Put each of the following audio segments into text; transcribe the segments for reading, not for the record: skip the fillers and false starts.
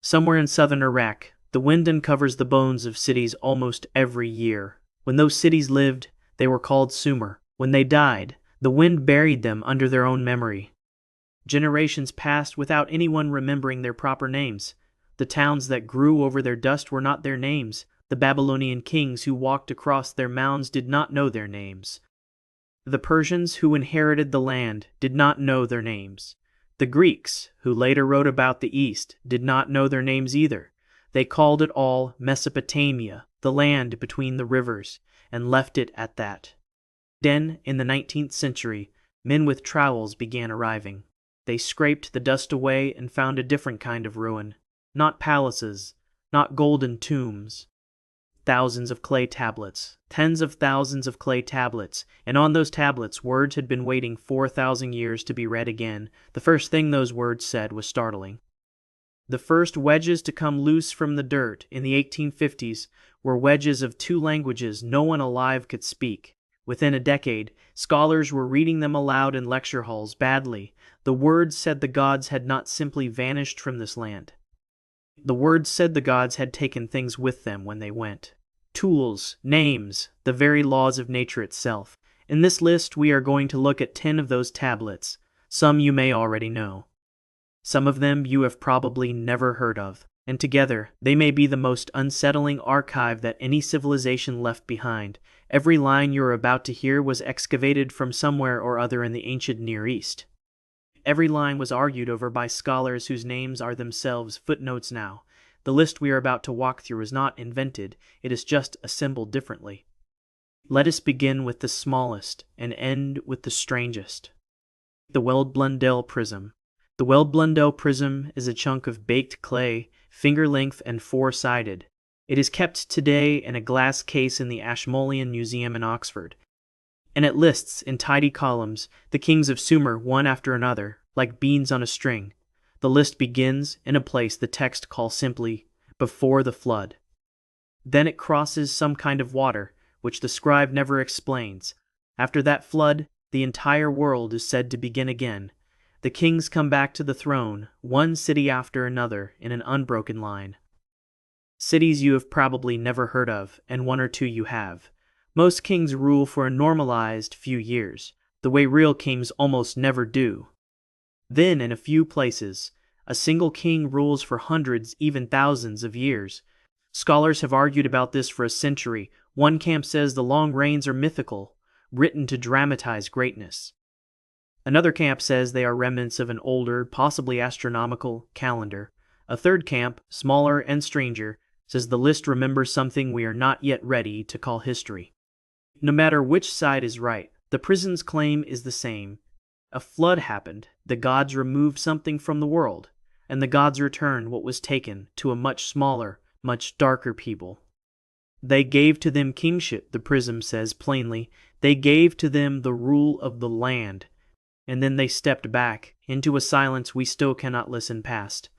Somewhere in southern Iraq, the wind uncovers the bones of cities almost every year. When those cities lived, they were called Sumer. When they died, the wind buried them under their own memory. Generations passed without anyone remembering their proper names. The towns that grew over their dust were not their names. The Babylonian kings who walked across their mounds did not know their names. The Persians who inherited the land did not know their names. The Greeks, who later wrote about the East, did not know their names either. They called it all Mesopotamia, the land between the rivers, and left it at that. Then, in the 19th century, men with trowels began arriving. They scraped the dust away and found a different kind of ruin. Not palaces, not golden tombs. Thousands of clay tablets, tens of thousands of clay tablets, and on those tablets words had been waiting 4,000 years to be read again. The first thing those words said was startling. The first wedges to come loose from the dirt in the 1850s were wedges of two languages no one alive could speak. Within a decade, scholars were reading them aloud in lecture halls badly. The words said the gods had not simply vanished from this land. The words said the gods had taken things with them when they went. Tools, names, the very laws of nature itself. In this list, we are going to look at 10 of those tablets. Some you may already know. Some of them you have probably never heard of, and together they may be the most unsettling archive that any civilization left behind. Every line you are about to hear was excavated from somewhere or other in the ancient Near East. Every line was argued over by scholars whose names are themselves footnotes now. The list we are about to walk through is not invented, it is just assembled differently. Let us begin with the smallest and end with the strangest. The Weld-Blundell Prism. The Weld-Blundell Prism is a chunk of baked clay, finger-length and four-sided. It is kept today in a glass case in the Ashmolean Museum in Oxford, and it lists in tidy columns the kings of Sumer one after another, like beans on a string. The list begins in a place the text calls simply, "Before the Flood." Then it crosses some kind of water, which the scribe never explains. After that flood, the entire world is said to begin again. The kings come back to the throne, one city after another, in an unbroken line. Cities you have probably never heard of, and one or two you have. Most kings rule for a normalized few years, the way real kings almost never do. Then, in a few places, a single king rules for hundreds, even thousands of years. Scholars have argued about this for a century. One camp says the long reigns are mythical, written to dramatize greatness. Another camp says they are remnants of an older, possibly astronomical, calendar. A third camp, smaller and stranger, says the list remembers something we are not yet ready to call history. No matter which side is right, the prism's claim is the same. A flood happened, the gods removed something from the world, and the gods returned what was taken to a much smaller, much darker people. They gave to them kingship, the prism says plainly. They gave to them the rule of the land, and then they stepped back into a silence we still cannot listen past.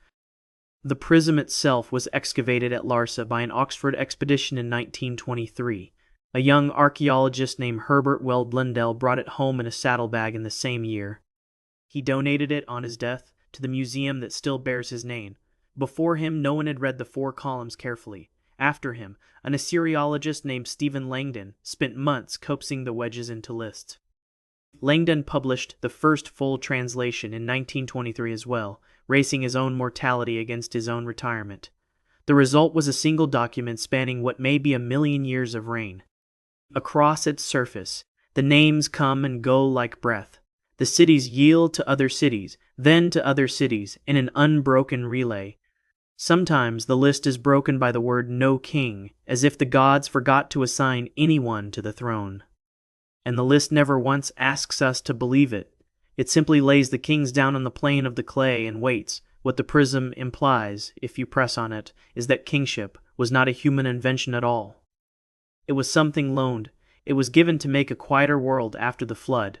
The prism itself was excavated at Larsa by an Oxford expedition in 1923. A young archaeologist named Herbert Weld-Blundell brought it home in a saddlebag in the same year. He donated it on his death to the museum that still bears his name. Before him, no one had read the 4 columns carefully. After him, an Assyriologist named Stephen Langdon spent months coaxing the wedges into lists. Langdon published the first full translation in 1923 as well, racing his own mortality against his own retirement. The result was a single document spanning what may be 1,000,000 years of reign. Across its surface, the names come and go like breath. The cities yield to other cities, then to other cities, in an unbroken relay. Sometimes the list is broken by the word "no king," as if the gods forgot to assign anyone to the throne. And the list never once asks us to believe it. It simply lays the kings down on the plane of the clay and waits. What the prism implies, if you press on it, is that kingship was not a human invention at all. It was something loaned. It was given to make a quieter world after the flood.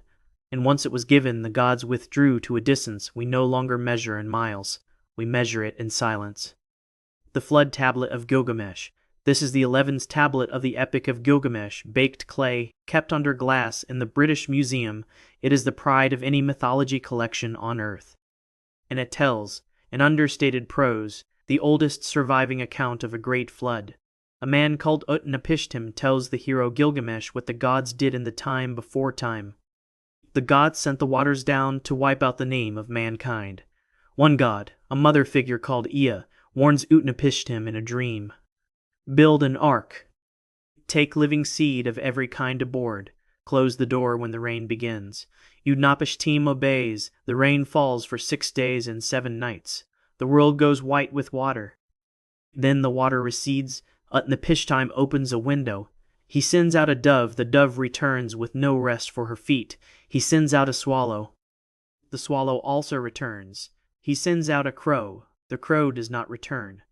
And once it was given, the gods withdrew to a distance we no longer measure in miles. We measure it in silence. The Flood Tablet of Gilgamesh. This is the 11th tablet of the Epic of Gilgamesh, baked clay, kept under glass in the British Museum. It is the pride of any mythology collection on earth. And it tells, in understated prose, the oldest surviving account of a great flood. A man called Utnapishtim tells the hero Gilgamesh what the gods did in the time before time. The gods sent the waters down to wipe out the name of mankind. One god, a mother figure called Ea, warns Utnapishtim in a dream. Build an ark. Take living seed of every kind aboard. Close the door when the rain begins. Utnapishtim obeys. The rain falls for 6 days and 7 nights. The world goes white with water. Then the water recedes. Utnapishtim opens a window. He sends out a dove. The dove returns with no rest for her feet. He sends out a swallow. The swallow also returns. He sends out a crow. The crow does not return.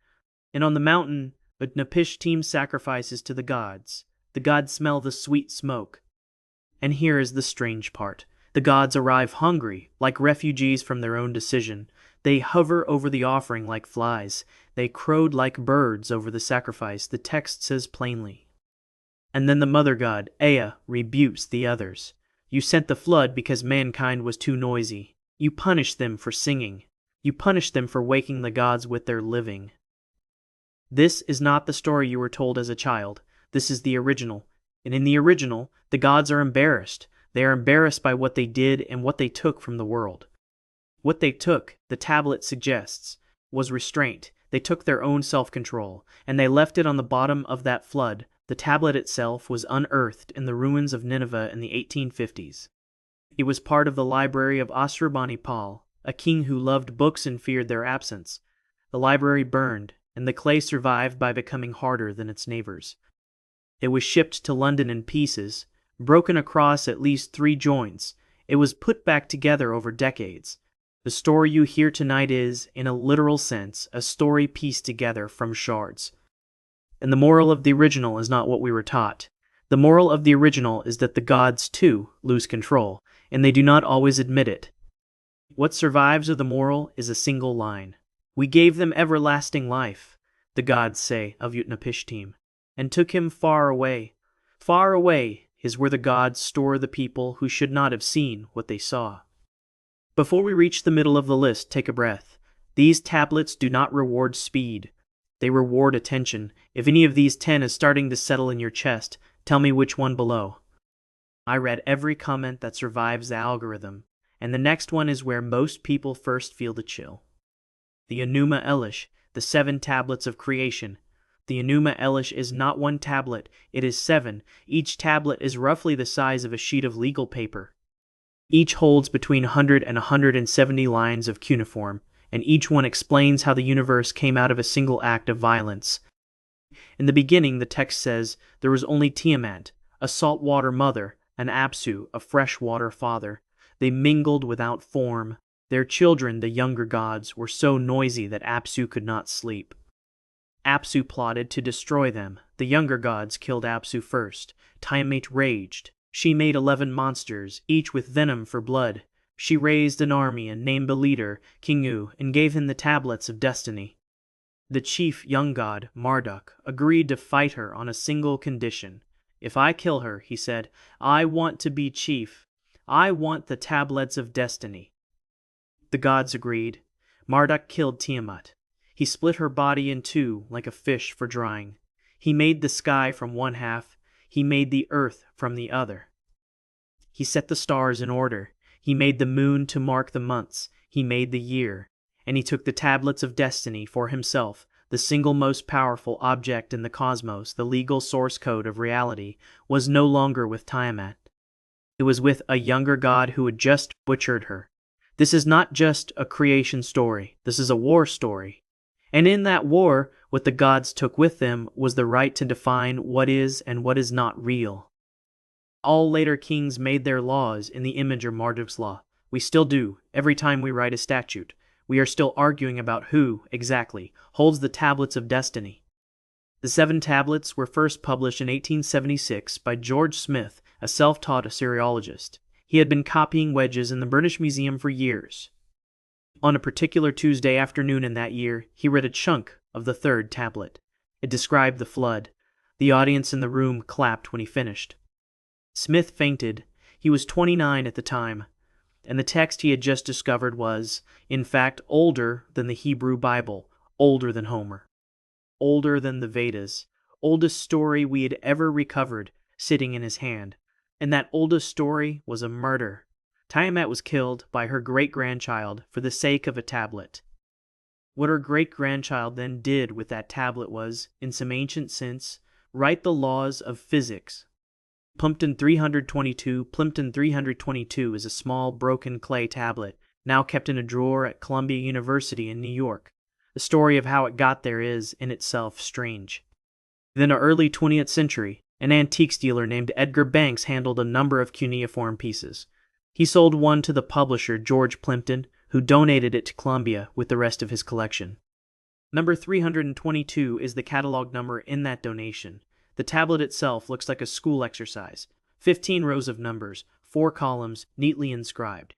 And on the mountain, Utnapishtim sacrifices to the gods. The gods smell the sweet smoke. And here is the strange part. The gods arrive hungry, like refugees from their own decision. They hover over the offering like flies. They crowed like birds over the sacrifice, the text says plainly. And then the mother god, Ea, rebukes the others. You sent the flood because mankind was too noisy. You punished them for singing. You punished them for waking the gods with their living. This is not the story you were told as a child. This is the original. And in the original, the gods are embarrassed. They are embarrassed by what they did and what they took from the world. What they took, the tablet suggests, was restraint. They took their own self-control, and they left it on the bottom of that flood. The tablet itself was unearthed in the ruins of Nineveh in the 1850s. It was part of the library of Ashurbanipal, a king who loved books and feared their absence. The library burned, and the clay survived by becoming harder than its neighbors. It was shipped to London in pieces, broken across at least 3 joints. It was put back together over decades. The story you hear tonight is, in a literal sense, a story pieced together from shards. And the moral of the original is not what we were taught. The moral of the original is that the gods, too, lose control, and they do not always admit it. What survives of the moral is a single line. We gave them everlasting life, the gods say of Utnapishtim, and took him far away. Far away is where the gods store the people who should not have seen what they saw. Before we reach the middle of the list, take a breath. These tablets do not reward speed. They reward attention. If any of these 10 is starting to settle in your chest, tell me which one below. I read every comment that survives the algorithm, and the next one is where most people first feel the chill. The Enuma Elish, the 7 tablets of creation. The Enuma Elish is not 1 tablet, it is 7. Each tablet is roughly the size of a sheet of legal paper. Each holds between 100 and 170 lines of cuneiform, and each one explains how the universe came out of a single act of violence. In the beginning, the text says, there was only Tiamat, a saltwater mother, and Apsu, a freshwater father. They mingled without form. Their children, the younger gods, were so noisy that Apsu could not sleep. Apsu plotted to destroy them. The younger gods killed Apsu first. Tiamat raged. She made 11 monsters, each with venom for blood. She raised an army and named a leader, Kingu, and gave him the tablets of destiny. The chief young god, Marduk, agreed to fight her on a single condition. If I kill her, he said, I want to be chief. I want the tablets of destiny. The gods agreed. Marduk killed Tiamat. He split her body in 2 like a fish for drying. He made the sky from one half. He made the earth from the other. He set the stars in order. He made the moon to mark the months. He made the year. And he took the tablets of destiny for himself, the single most powerful object in the cosmos. The legal source code of reality was no longer with Tiamat. It was with a younger god who had just butchered her. This is not just a creation story. This is a war story. And in that war, what the gods took with them was the right to define what is and what is not real. All later kings made their laws in the image of Marduk's law. We still do, every time we write a statute. We are still arguing about who, exactly, holds the tablets of destiny. The 7 tablets were first published in 1876 by George Smith, a self-taught Assyriologist. He had been copying wedges in the British Museum for years. On a particular Tuesday afternoon in that year, he read a chunk of the 3rd tablet. It described the flood. The audience in the room clapped when he finished. Smith fainted. He was 29 at the time, and the text he had just discovered was, in fact, older than the Hebrew Bible, older than Homer, older than the Vedas, oldest story we had ever recovered, sitting in his hand. And that oldest story was a murder. Tiamat was killed by her great-grandchild for the sake of a tablet. What her great-grandchild then did with that tablet was, in some ancient sense, write the laws of physics. Plimpton 322 is a small broken clay tablet, now kept in a drawer at Columbia University in New York. The story of how it got there is, in itself, strange. In the early 20th century, an antiques dealer named Edgar Banks handled a number of cuneiform pieces. He sold one to the publisher George Plimpton, who donated it to Columbia with the rest of his collection. Number 322 is the catalog number in that donation. The tablet itself looks like a school exercise. 15 rows of numbers, 4 columns, neatly inscribed.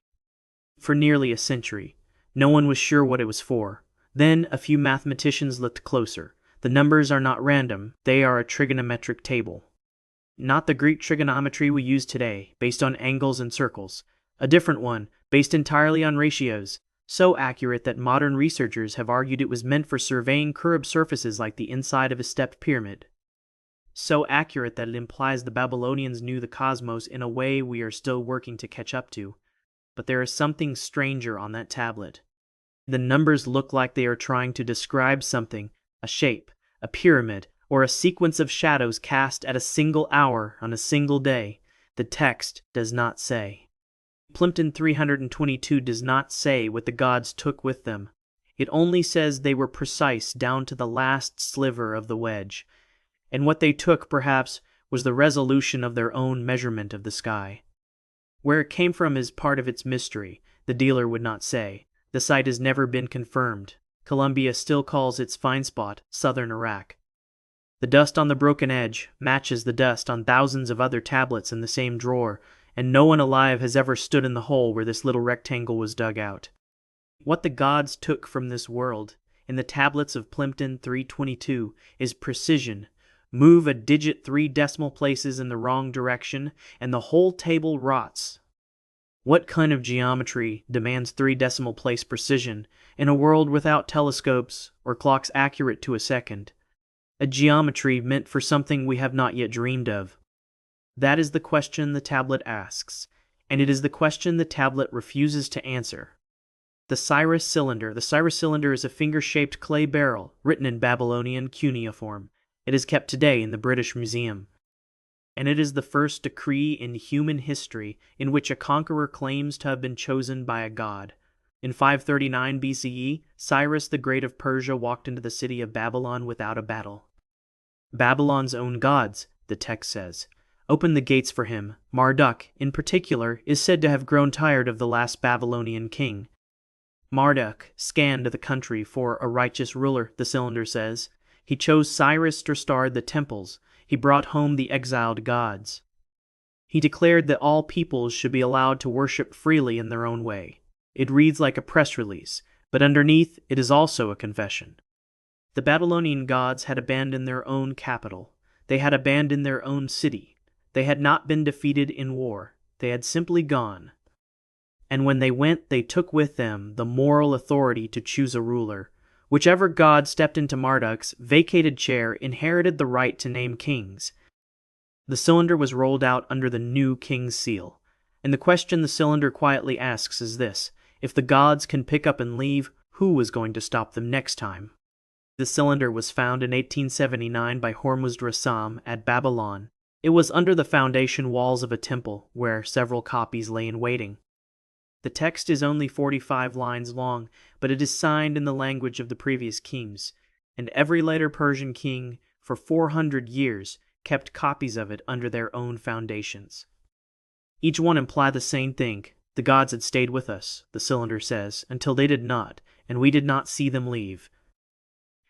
For nearly a century, no one was sure what it was for. Then a few mathematicians looked closer. The numbers are not random, they are a trigonometric table. Not the Greek trigonometry we use today, based on angles and circles. A different one, based entirely on ratios, so accurate that modern researchers have argued it was meant for surveying curved surfaces like the inside of a stepped pyramid. So accurate that it implies the Babylonians knew the cosmos in a way we are still working to catch up to. But there is something stranger on that tablet. The numbers look like they are trying to describe something, a shape, a pyramid, or a sequence of shadows cast at a single hour on a single day. The text does not say. Plimpton 322 does not say what the gods took with them. It only says they were precise down to the last sliver of the wedge. And what they took, perhaps, was the resolution of their own measurement of the sky. Where it came from is part of its mystery. The dealer would not say. The site has never been confirmed. Columbia still calls its find spot southern Iraq. The dust on the broken edge matches the dust on thousands of other tablets in the same drawer, and no one alive has ever stood in the hole where this little rectangle was dug out. What the gods took from this world, in the tablets of Plimpton 322, is precision. Move a digit 3 decimal places in the wrong direction, and the whole table rots. What kind of geometry demands 3 decimal place precision in a world without telescopes or clocks accurate to a second? A geometry meant for something we have not yet dreamed of. That is the question the tablet asks, and it is the question the tablet refuses to answer. The Cyrus Cylinder. The Cyrus Cylinder is a finger-shaped clay barrel written in Babylonian cuneiform. It is kept today in the British Museum. And it is the first decree in human history in which a conqueror claims to have been chosen by a god. In 539 BCE, Cyrus the Great of Persia walked into the city of Babylon without a battle. Babylon's own gods, the text says, opened the gates for him. Marduk, in particular, is said to have grown tired of the last Babylonian king. Marduk scanned the country for a righteous ruler, the cylinder says. He chose Cyrus to restore the temples. He brought home the exiled gods. He declared that all peoples should be allowed to worship freely in their own way. It reads like a press release, but underneath it is also a confession. The Babylonian gods had abandoned their own capital. They had abandoned their own city. They had not been defeated in war. They had simply gone. And when they went, they took with them the moral authority to choose a ruler. Whichever god stepped into Marduk's vacated chair inherited the right to name kings. The cylinder was rolled out under the new king's seal. And the question the cylinder quietly asks is this: if the gods can pick up and leave, who is going to stop them next time? The cylinder was found in 1879 by Hormuzd Rassam at Babylon. It was under the foundation walls of a temple, where several copies lay in waiting. The text is only 45 lines long, but it is signed in the language of the previous kings, and every later Persian king, for 400 years, kept copies of it under their own foundations. Each one implied the same thing. The gods had stayed with us, the cylinder says, until they did not, and we did not see them leave.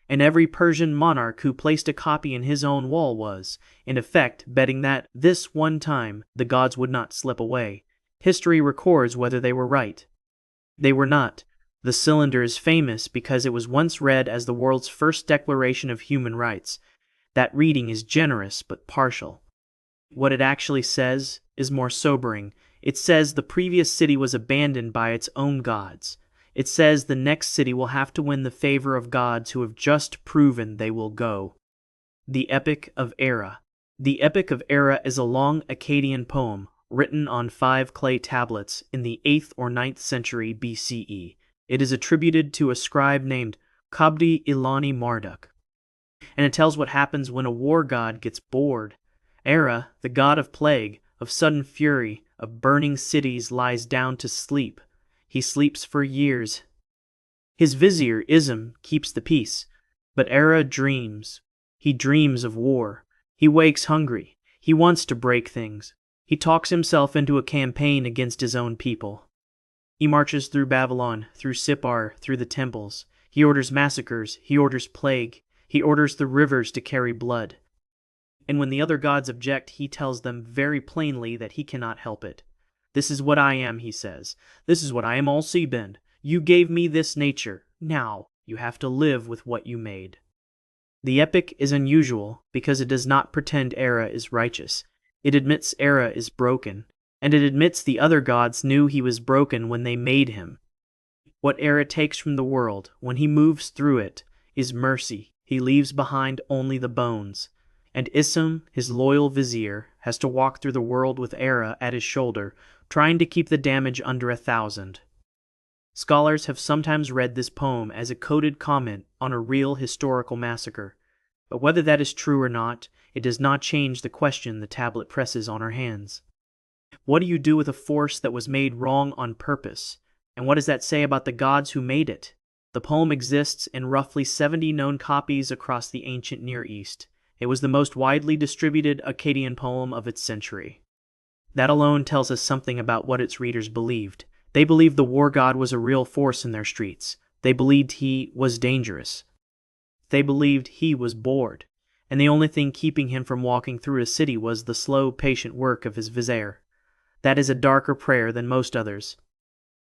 And every Persian monarch who placed a copy in his own wall was, in effect, betting that, this one time, the gods would not slip away. History records whether they were right. They were not. The cylinder is famous because it was once read as the world's first declaration of human rights. That reading is generous but partial. What it actually says is more sobering. It says the previous city was abandoned by its own gods. It says the next city will have to win the favor of gods who have just proven they will go. The Epic of Erra. The Epic of Erra is a long Akkadian poem written on 5 clay tablets in the 8th or 9th century BCE. It is attributed to a scribe named Kabdi Ilani Marduk, and it tells what happens when a war god gets bored. Erra, the god of plague, of sudden fury, of burning cities, lies down to sleep. He sleeps for years. His vizier, Ism, keeps the peace, but Erra dreams. He dreams of war. He wakes hungry. He wants to break things. He talks himself into a campaign against his own people. He marches through Babylon, through Sippar, through the temples. He orders massacres. He orders plague. He orders the rivers to carry blood. And when the other gods object, he tells them very plainly that he cannot help it. "This is what I am," he says. "This is what I am, all Sebend. You gave me this nature. Now you have to live with what you made." The epic is unusual because it does not pretend Erra is righteous. It admits Erra is broken, and it admits the other gods knew he was broken when they made him. What Erra takes from the world, when he moves through it, is mercy. He leaves behind only the bones. And Ism, his loyal vizier, has to walk through the world with Erra at his shoulder, trying to keep the damage under 1,000. Scholars have sometimes read this poem as a coded comment on a real historical massacre, but whether that is true or not, it does not change the question the tablet presses on our hands. What do you do with a force that was made wrong on purpose? And what does that say about the gods who made it? The poem exists in roughly 70 known copies across the ancient Near East. It was the most widely distributed Akkadian poem of its century. That alone tells us something about what its readers believed. They believed the war god was a real force in their streets. They believed he was dangerous. They believed he was bored, and the only thing keeping him from walking through a city was the slow, patient work of his vizier. That is a darker prayer than most others.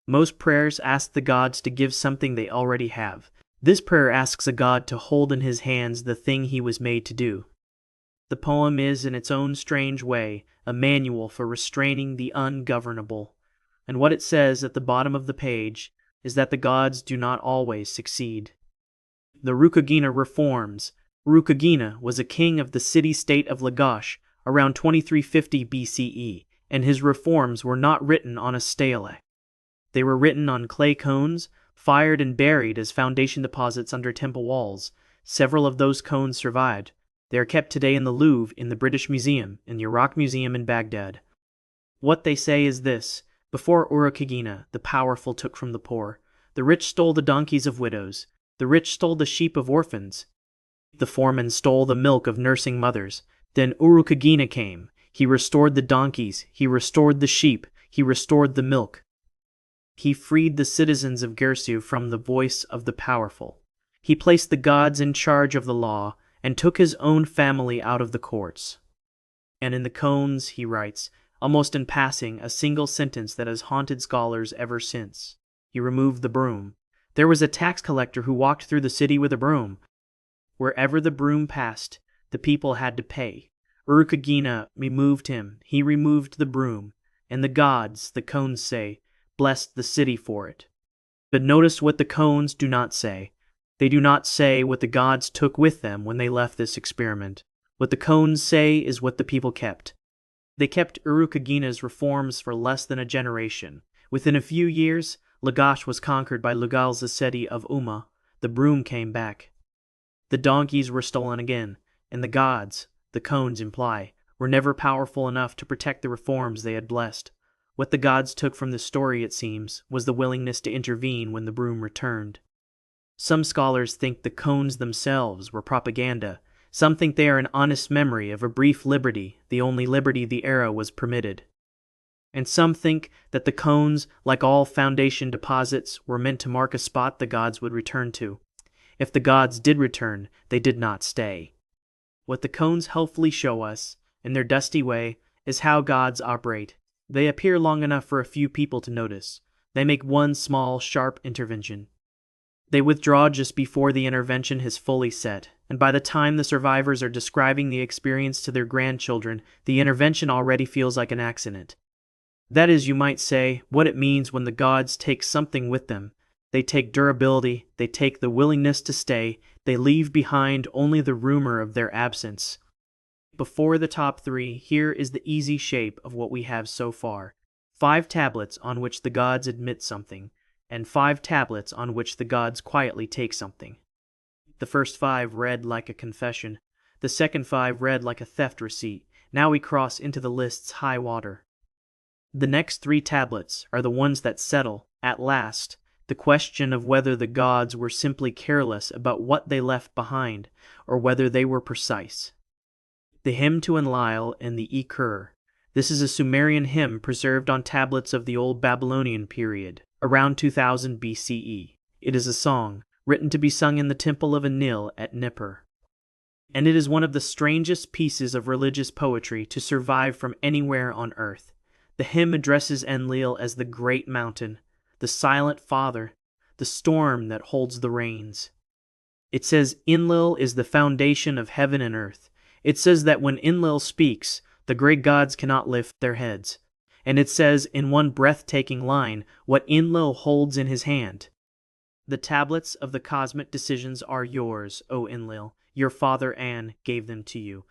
Most prayers ask the gods to give something they already have. This prayer asks a god to hold in his hands the thing he was made to do. The poem is, in its own strange way, a manual for restraining the ungovernable. And what it says at the bottom of the page is that the gods do not always succeed. The Urukagina reforms. Urukagina was a king of the city-state of Lagash around 2350 BCE, and his reforms were not written on a stele. They were written on clay cones, fired and buried as foundation deposits under temple walls. Several of those cones survived. They are kept today in the Louvre, in the British Museum, in the Iraq Museum in Baghdad. What they say is this: before Urukagina, the powerful took from the poor. The rich stole the donkeys of widows. The rich stole the sheep of orphans. The foreman stole the milk of nursing mothers. Then Urukagina came. He restored the donkeys. He restored the sheep. He restored the milk. He freed the citizens of Gersu from the voice of the powerful. He placed the gods in charge of the law and took his own family out of the courts. And in the cones, he writes, almost in passing, a single sentence that has haunted scholars ever since. He removed the broom. There was a tax collector who walked through the city with a broom. Wherever the broom passed, the people had to pay. Urukagina removed him. He removed the broom. And the gods, the cones say, blessed the city for it. But notice what the cones do not say. They do not say what the gods took with them when they left this experiment. What the cones say is what the people kept. They kept Urukagina's reforms for less than a generation. Within a few years, Lagash was conquered by Lugal-Zaseti of Umma. The broom came back. The donkeys were stolen again, and the gods, the cones imply, were never powerful enough to protect the reforms they had blessed. What the gods took from this story, it seems, was the willingness to intervene when the broom returned. Some scholars think the cones themselves were propaganda. Some think they are an honest memory of a brief liberty, the only liberty the era was permitted. And some think that the cones, like all foundation deposits, were meant to mark a spot the gods would return to. If the gods did return, they did not stay. What the cones helpfully show us, in their dusty way, is how gods operate. They appear long enough for a few people to notice. They make one small, sharp intervention. They withdraw just before the intervention has fully set, and by the time the survivors are describing the experience to their grandchildren, the intervention already feels like an accident. That is, you might say, what it means when the gods take something with them. They take durability, they take the willingness to stay, they leave behind only the rumor of their absence. Before the top 3, here is the easy shape of what we have so far. 5 tablets on which the gods admit something, and 5 tablets on which the gods quietly take something. The first 5 read like a confession, the second 5 read like a theft receipt. Now we cross into the list's high water. The next 3 tablets are the ones that settle, at last, the question of whether the gods were simply careless about what they left behind, or whether they were precise. The hymn to Enlil and the Erra. This is a Sumerian hymn preserved on tablets of the Old Babylonian period, around 2000 BCE. It is a song, written to be sung in the temple of Enlil at Nippur. And it is one of the strangest pieces of religious poetry to survive from anywhere on earth. The hymn addresses Enlil as the great mountain, the silent father, the storm that holds the reins. It says Enlil is the foundation of heaven and earth. It says that when Enlil speaks, the great gods cannot lift their heads. And it says in one breathtaking line what Enlil holds in his hand. The tablets of the cosmic decisions are yours, O Enlil. Your father An gave them to you.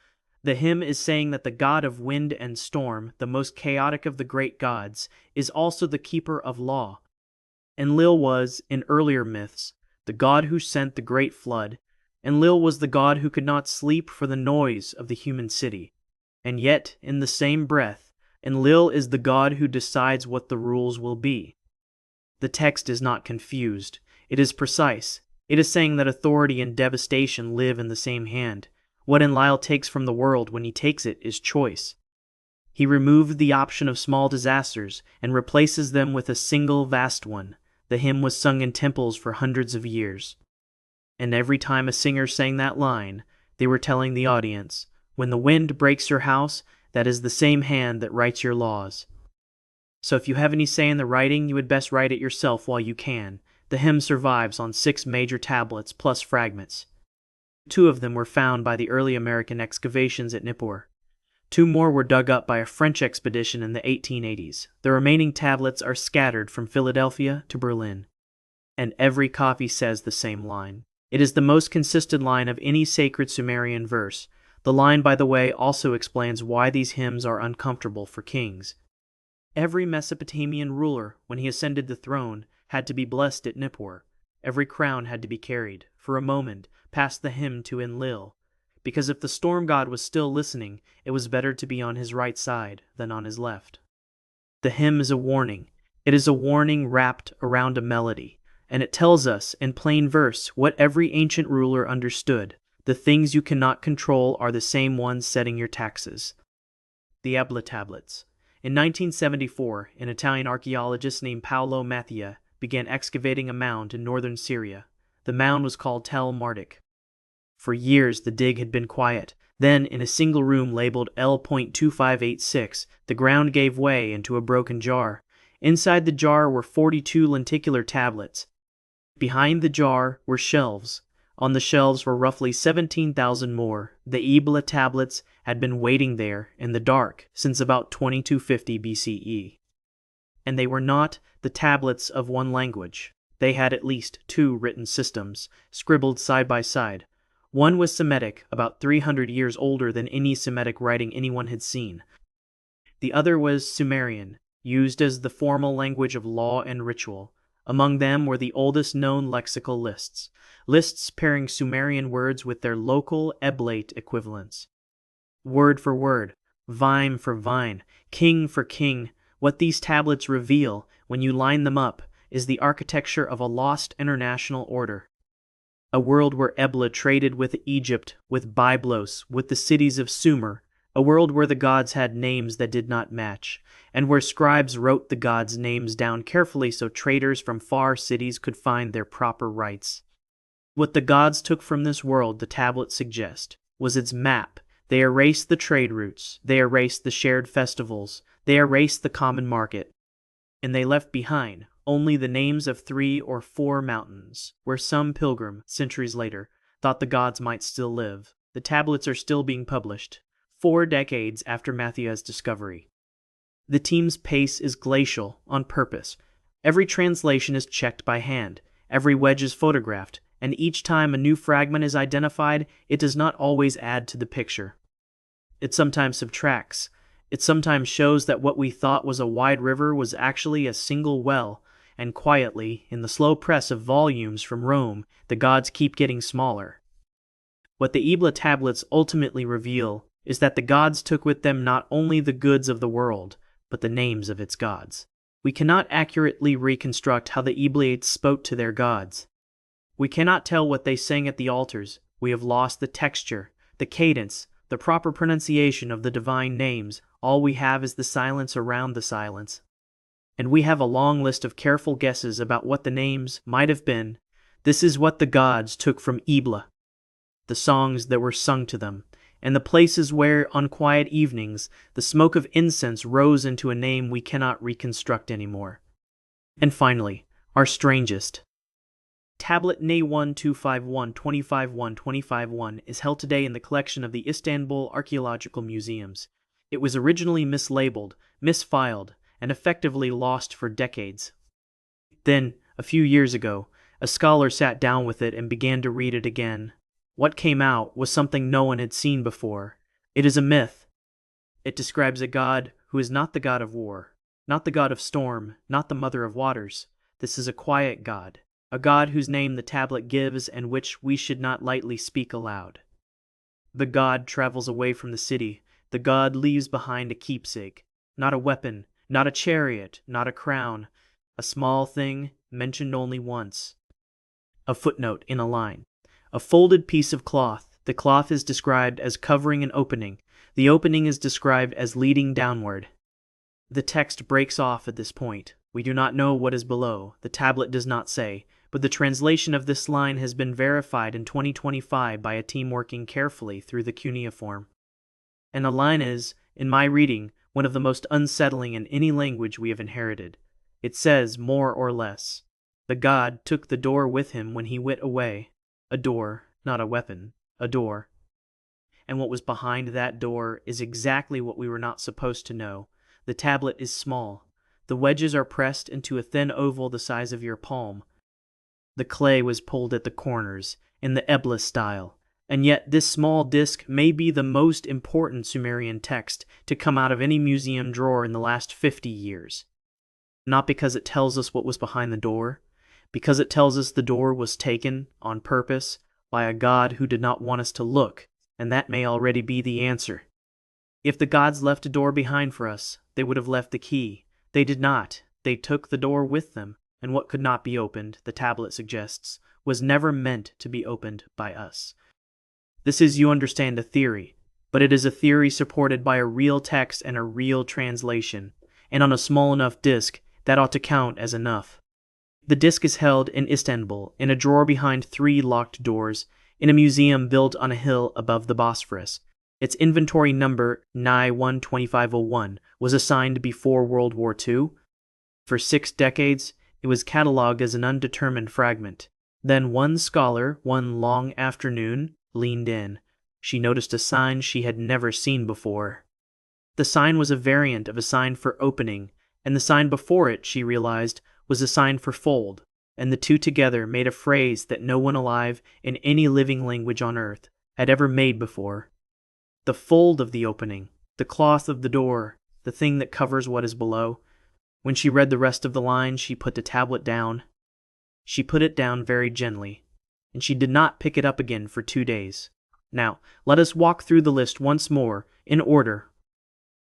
The hymn is saying that the god of wind and storm, the most chaotic of the great gods, is also the keeper of law. Enlil was, in earlier myths, the god who sent the great flood. Enlil was the god who could not sleep for the noise of the human city. And yet, in the same breath, Enlil is the god who decides what the rules will be. The text is not confused. It is precise. It is saying that authority and devastation live in the same hand. What Enlil takes from the world when he takes it is choice. He removed the option of small disasters and replaces them with a single vast one. The hymn was sung in temples for hundreds of years. And every time a singer sang that line, they were telling the audience, when the wind breaks your house, that is the same hand that writes your laws. So if you have any say in the writing, you had best write it yourself while you can. The hymn survives on 6 major tablets plus fragments. 2 of them were found by the early American excavations at Nippur. 2 more were dug up by a French expedition in the 1880s. The remaining tablets are scattered from Philadelphia to Berlin. And every copy says the same line. It is the most consistent line of any sacred Sumerian verse. The line, by the way, also explains why these hymns are uncomfortable for kings. Every Mesopotamian ruler, when he ascended the throne, had to be blessed at Nippur. Every crown had to be carried, for a moment, past the hymn to Enlil, because if the storm god was still listening, it was better to be on his right side than on his left. The hymn is a warning. It is a warning wrapped around a melody, and it tells us, in plain verse, what every ancient ruler understood. The things you cannot control are the same ones setting your taxes. The Ebla Tablets. In 1974, an Italian archaeologist named Paolo Mattia began excavating a mound in northern Syria. The mound was called Tel Marduk. For years, the dig had been quiet. Then, in a single room labeled L.2586, the ground gave way into a broken jar. Inside the jar were 42 lenticular tablets. Behind the jar were shelves. On the shelves were roughly 17,000 more. The Ebla Tablets had been waiting there in the dark since about 2250 BCE. And they were not the tablets of one language. They had at least 2 written systems, scribbled side by side. One was Semitic, about 300 years older than any Semitic writing anyone had seen. The other was Sumerian, used as the formal language of law and ritual. Among them were the oldest known lexical lists pairing Sumerian words with their local Eblate equivalents. Word for word, vine for vine, king for king, what these tablets reveal, when you line them up, is the architecture of a lost international order. A world where Ebla traded with Egypt, with Byblos, with the cities of Sumer, a world where the gods had names that did not match, and where scribes wrote the gods' names down carefully so traders from far cities could find their proper rights. What the gods took from this world, the tablets suggest, was its map. They erased the trade routes, they erased the shared festivals, they erased the common market, and they left behind only the names of 3 or 4 mountains, where some pilgrim, centuries later, thought the gods might still live. The tablets are still being published, 4 decades after Mathia's discovery. The team's pace is glacial on purpose. Every translation is checked by hand. Every wedge is photographed, and each time a new fragment is identified, it does not always add to the picture. It sometimes subtracts. It sometimes shows that what we thought was a wide river was actually a single well, and quietly, in the slow press of volumes from Rome, the gods keep getting smaller. What the Ebla Tablets ultimately reveal is that the gods took with them not only the goods of the world, but the names of its gods. We cannot accurately reconstruct how the Eblates spoke to their gods. We cannot tell what they sang at the altars. We have lost the texture, the cadence, the proper pronunciation of the divine names. All we have is the silence around the silence. And we have a long list of careful guesses about what the names might have been. This is what the gods took from Ebla. The songs that were sung to them, and the places where, on quiet evenings, the smoke of incense rose into a name we cannot reconstruct anymore. And finally, our strangest. Tablet Na1 251 251 251 is held today in the collection of the Istanbul Archaeological Museums. It was originally mislabeled, misfiled, and effectively lost for decades. Then, a few years ago, a scholar sat down with it and began to read it again. What came out was something no one had seen before. It is a myth. It describes a god who is not the god of war, not the god of storm, not the mother of waters. This is a quiet god, a god whose name the tablet gives and which we should not lightly speak aloud. The god travels away from the city. The god leaves behind a keepsake, not a weapon, not a chariot, not a crown, a small thing mentioned only once. A footnote in a line. A folded piece of cloth. The cloth is described as covering an opening. The opening is described as leading downward. The text breaks off at this point. We do not know what is below. The tablet does not say, but the translation of this line has been verified in 2025 by a team working carefully through the cuneiform. And the line is, in my reading, one of the most unsettling in any language we have inherited. It says, more or less, the god took the door with him when he went away. A door, not a weapon, a door. And what was behind that door is exactly what we were not supposed to know. The tablet is small. The wedges are pressed into a thin oval the size of your palm. The clay was pulled at the corners, in the Ebla style. And yet this small disc may be the most important Sumerian text to come out of any museum drawer in the last 50 years. Not because it tells us what was behind the door, because it tells us the door was taken, on purpose, by a god who did not want us to look, and that may already be the answer. If the gods left a door behind for us, they would have left the key. They did not. They took the door with them, and what could not be opened, the tablet suggests, was never meant to be opened by us. This is, you understand, a theory, but it is a theory supported by a real text and a real translation, and on a small enough disk, that ought to count as enough. The disc is held in Istanbul, in a drawer behind 3 locked doors, in a museum built on a hill above the Bosphorus. Its inventory number, Na1 2501, was assigned before World War II. For 6 decades, it was catalogued as an undetermined fragment. Then one scholar, one long afternoon, leaned in. She noticed a sign she had never seen before. The sign was a variant of a sign for opening, and the sign before it, she realized, was a sign for fold, and the two together made a phrase that no one alive in any living language on earth had ever made before. The fold of the opening, the cloth of the door, the thing that covers what is below. When she read the rest of the line, she put the tablet down. She put it down very gently, and she did not pick it up again for 2 days. Now, let us walk through the list once more, in order.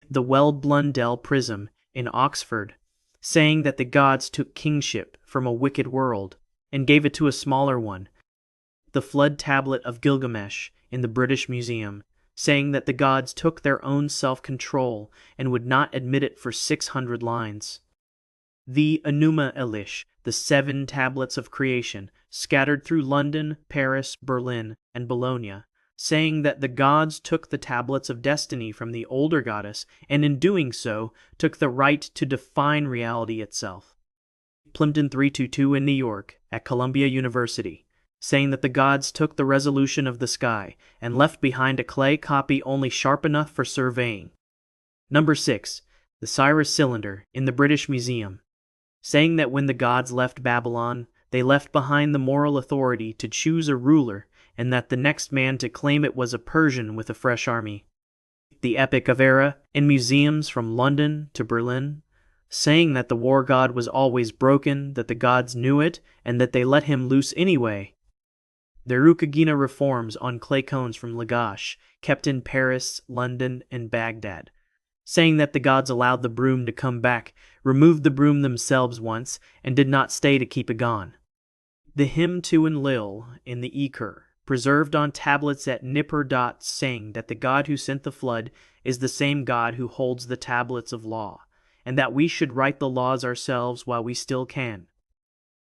The Weld-Blundell Prism in Oxford, saying that the gods took kingship from a wicked world and gave it to a smaller one. The Flood Tablet of Gilgamesh in the British Museum, saying that the gods took their own self-control and would not admit it for 600 lines. The Enuma Elish, the 7 tablets of creation, scattered through London, Paris, Berlin, and Bologna, saying that the gods took the tablets of destiny from the older goddess, and in doing so, took the right to define reality itself. Plimpton 322 in New York, at Columbia University, saying that the gods took the resolution of the sky, and left behind a clay copy only sharp enough for surveying. Number 6, the Cyrus Cylinder in the British Museum, saying that when the gods left Babylon, They left behind the moral authority to choose a ruler, and that the next man to claim it was a Persian with a fresh army. The Epic of Erra, in museums from London to Berlin, saying that the war god was always broken, that the gods knew it, and that they let him loose anyway. The Urukagina reforms on clay cones from Lagash, kept in Paris, London, and Baghdad, saying that the gods allowed the broom to come back, removed the broom themselves once, and did not stay to keep it gone. The hymn to Enlil in the Ekur, preserved on tablets at Nippur, saying that the God who sent the flood is the same God who holds the tablets of law, and that we should write the laws ourselves while we still can.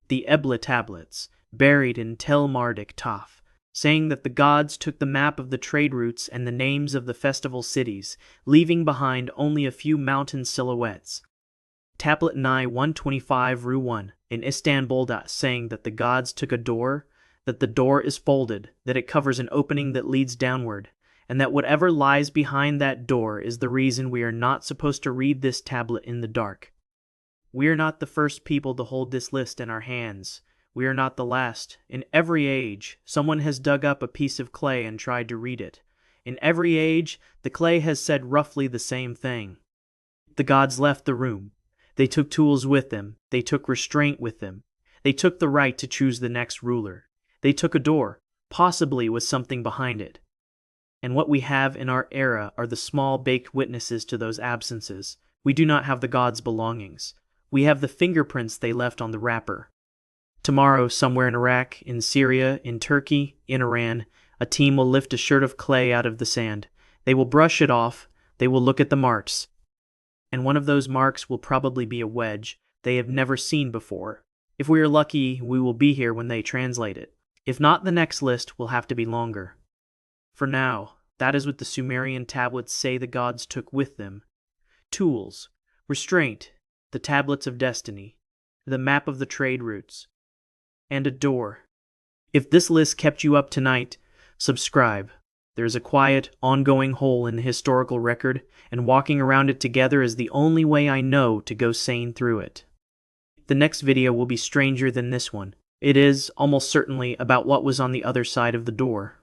The Ebla Tablets, buried in Tel Marduk Toph, saying that the gods took the map of the trade routes and the names of the festival cities, leaving behind only a few mountain silhouettes. Tablet Ni 125 Ru 1 in Istanbul, saying that the gods took a door, that the door is folded, that it covers an opening that leads downward, and that whatever lies behind that door is the reason we are not supposed to read this tablet in the dark. We are not the first people to hold this list in our hands. We are not the last. In every age, someone has dug up a piece of clay and tried to read it. In every age, the clay has said roughly the same thing. The gods left the room. They took tools with them. They took restraint with them. They took the right to choose the next ruler. They took a door, possibly with something behind it. And what we have in our era are the small baked witnesses to those absences. We do not have the gods' belongings. We have the fingerprints they left on the wrapper. Tomorrow, somewhere in Iraq, in Syria, in Turkey, in Iran, a team will lift a shirt of clay out of the sand. They will brush it off. They will look at the marks. And one of those marks will probably be a wedge they have never seen before. If we are lucky, we will be here when they translate it. If not, the next list will have to be longer. For now, that is what the Sumerian tablets say the gods took with them. Tools, restraint, the tablets of destiny, the map of the trade routes, and a door. If this list kept you up tonight, subscribe. There is a quiet, ongoing hole in the historical record, and walking around it together is the only way I know to go sane through it. The next video will be stranger than this one. It is, almost certainly, about what was on the other side of the door.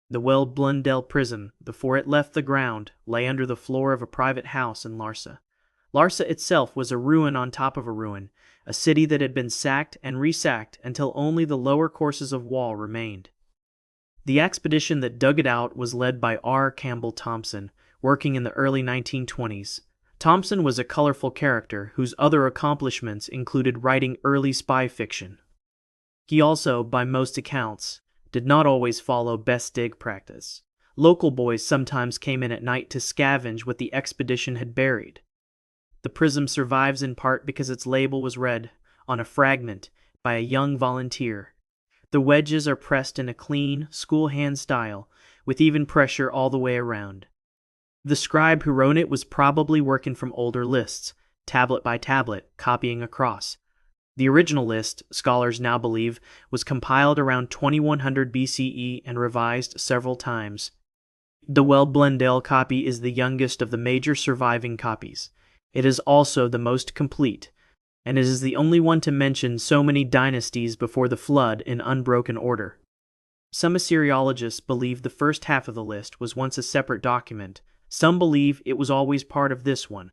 The Weld-Blundell Prism, before it left the ground, lay under the floor of a private house in Larsa. Larsa itself was a ruin on top of a ruin, a city that had been sacked and resacked until only the lower courses of wall remained. The expedition that dug it out was led by R. Campbell Thompson, working in the early 1920s. Thompson was a colorful character whose other accomplishments included writing early spy fiction. He also, by most accounts, did not always follow best dig practice. Local boys sometimes came in at night to scavenge what the expedition had buried. The prism survives in part because its label was read on a fragment by a young volunteer. The wedges are pressed in a clean, school hand style, with even pressure all the way around. The scribe who wrote it was probably working from older lists, tablet by tablet, copying across. The original list, scholars now believe, was compiled around 2100 BCE and revised several times. The Weld-Blundell copy is the youngest of the major surviving copies. It is also the most complete, and it is the only one to mention so many dynasties before the flood in unbroken order. Some Assyriologists believe the first half of the list was once a separate document. Some believe it was always part of this one.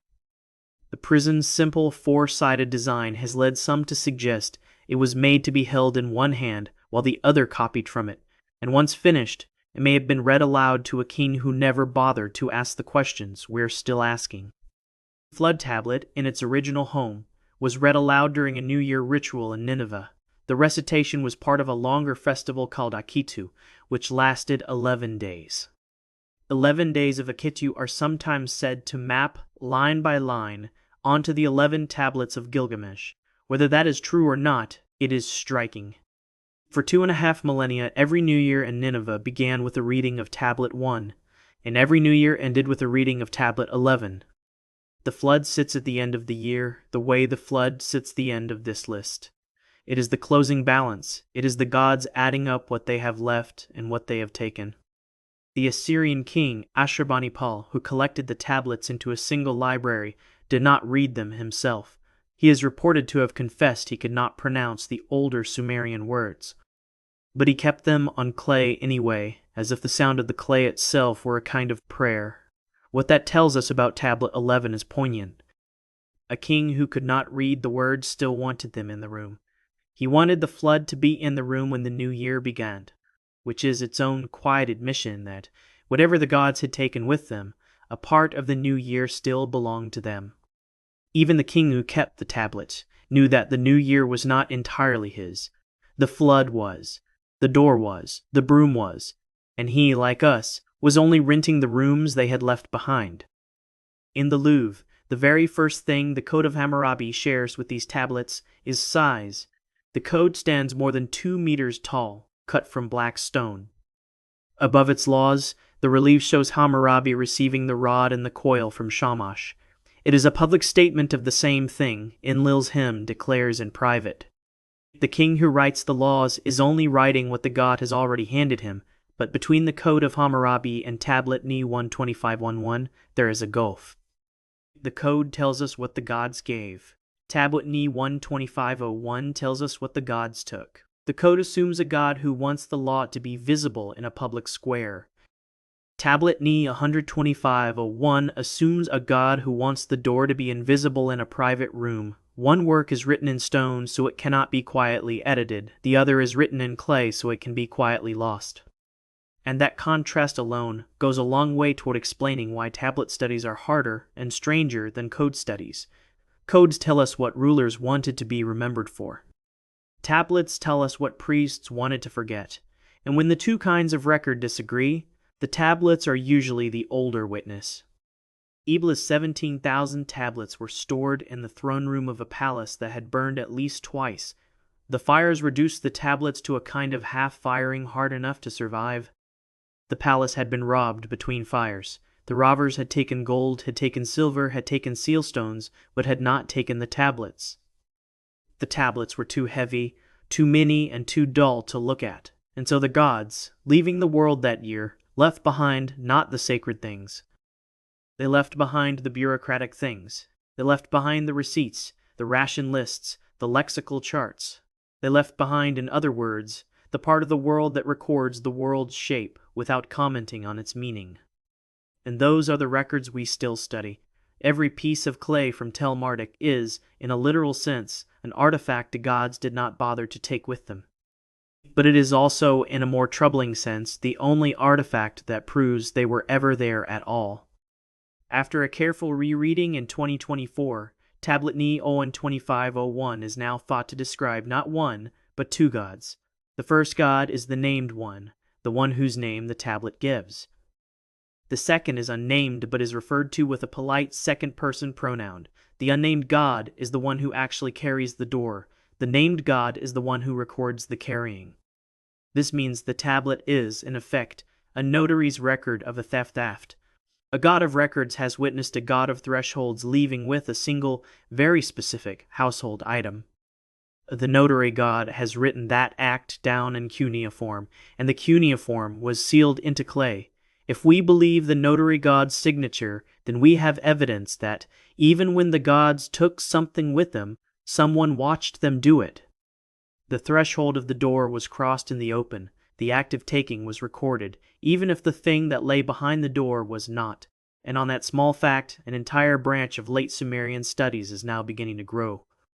The prism's simple four-sided design has led some to suggest it was made to be held in one hand while the other copied from it, and once finished, it may have been read aloud to a king who never bothered to ask the questions we're still asking. The flood tablet, in its original home, was read aloud during a New Year ritual in Nineveh. The recitation was part of a longer festival called Akitu, which lasted 11 days. 11 days of Akitu are sometimes said to map, line by line, onto the 11 tablets of Gilgamesh. Whether that is true or not, it is striking. For 2.5 millennia, every New Year in Nineveh began with a reading of Tablet 1, and every New Year ended with a reading of Tablet 11. The flood sits at the end of the year, the way the flood sits the end of this list. It is the closing balance. It is the gods adding up what they have left and what they have taken. The Assyrian king, Ashurbanipal, who collected the tablets into a single library, did not read them himself. He is reported to have confessed he could not pronounce the older Sumerian words, but he kept them on clay anyway, as if the sound of the clay itself were a kind of prayer. What that tells us about Tablet 11 is poignant. A king who could not read the words still wanted them in the room. He wanted the flood to be in the room when the new year began, which is its own quiet admission that, whatever the gods had taken with them, a part of the new year still belonged to them. Even the king who kept the tablet knew that the new year was not entirely his. The flood was, the door was, the broom was, and he, like us, was only renting the rooms they had left behind. In the Louvre, the very first thing the Code of Hammurabi shares with these tablets is size. The code stands more than 2 meters tall, cut from black stone. Above its laws, the relief shows Hammurabi receiving the rod and the coil from Shamash. It is a public statement of the same thing Enlil's hymn declares in private. The king who writes the laws is only writing what the god has already handed him, but between the Code of Hammurabi and Tablet Ni 125.1.1 there is a gulf. The code tells us what the gods gave. Tablet Ni 125.01 tells us what the gods took. The code assumes a god who wants the law to be visible in a public square. Tablet Ni 125.01 assumes a god who wants the door to be invisible in a private room. One work is written in stone so it cannot be quietly edited. The other is written in clay so it can be quietly lost. And that contrast alone goes a long way toward explaining why tablet studies are harder and stranger than code studies. Codes tell us what rulers wanted to be remembered for. Tablets tell us what priests wanted to forget. And when the two kinds of record disagree, the tablets are usually the older witness. Ebla's 17,000 tablets were stored in the throne room of a palace that had burned at least twice. The fires reduced the tablets to a kind of half-firing hard enough to survive. The palace had been robbed between fires. The robbers had taken gold, had taken silver, had taken seal stones, but had not taken the tablets. The tablets were too heavy, too many, and too dull to look at, and so the gods, leaving the world that year, left behind not the sacred things. They left behind the bureaucratic things. They left behind the receipts, the ration lists, the lexical charts. They left behind, in other words, the part of the world that records the world's shape without commenting on its meaning. And those are the records we still study. Every piece of clay from Tel Marduk is, in a literal sense, an artifact the gods did not bother to take with them. But it is also, in a more troubling sense, the only artifact that proves they were ever there at all. After a careful rereading in 2024, Tablet Ni 25.01 is now thought to describe not one, but two gods. The first god is the named one, the one whose name the tablet gives. The second is unnamed but is referred to with a polite second-person pronoun. The unnamed god is the one who actually carries the door. The named god is the one who records the carrying. This means the tablet is, in effect, a notary's record of a theft. A god of records has witnessed a god of thresholds leaving with a single, very specific household item. The notary god has written that act down in cuneiform, and the cuneiform was sealed into clay. If we believe the notary god's signature, then we have evidence that, even when the gods took something with them, someone watched them do it. The threshold of the door was crossed in the open. The act of taking was recorded, even if the thing that lay behind the door was not. And on that small fact, an entire branch of late Sumerian studies is now beginning to grow.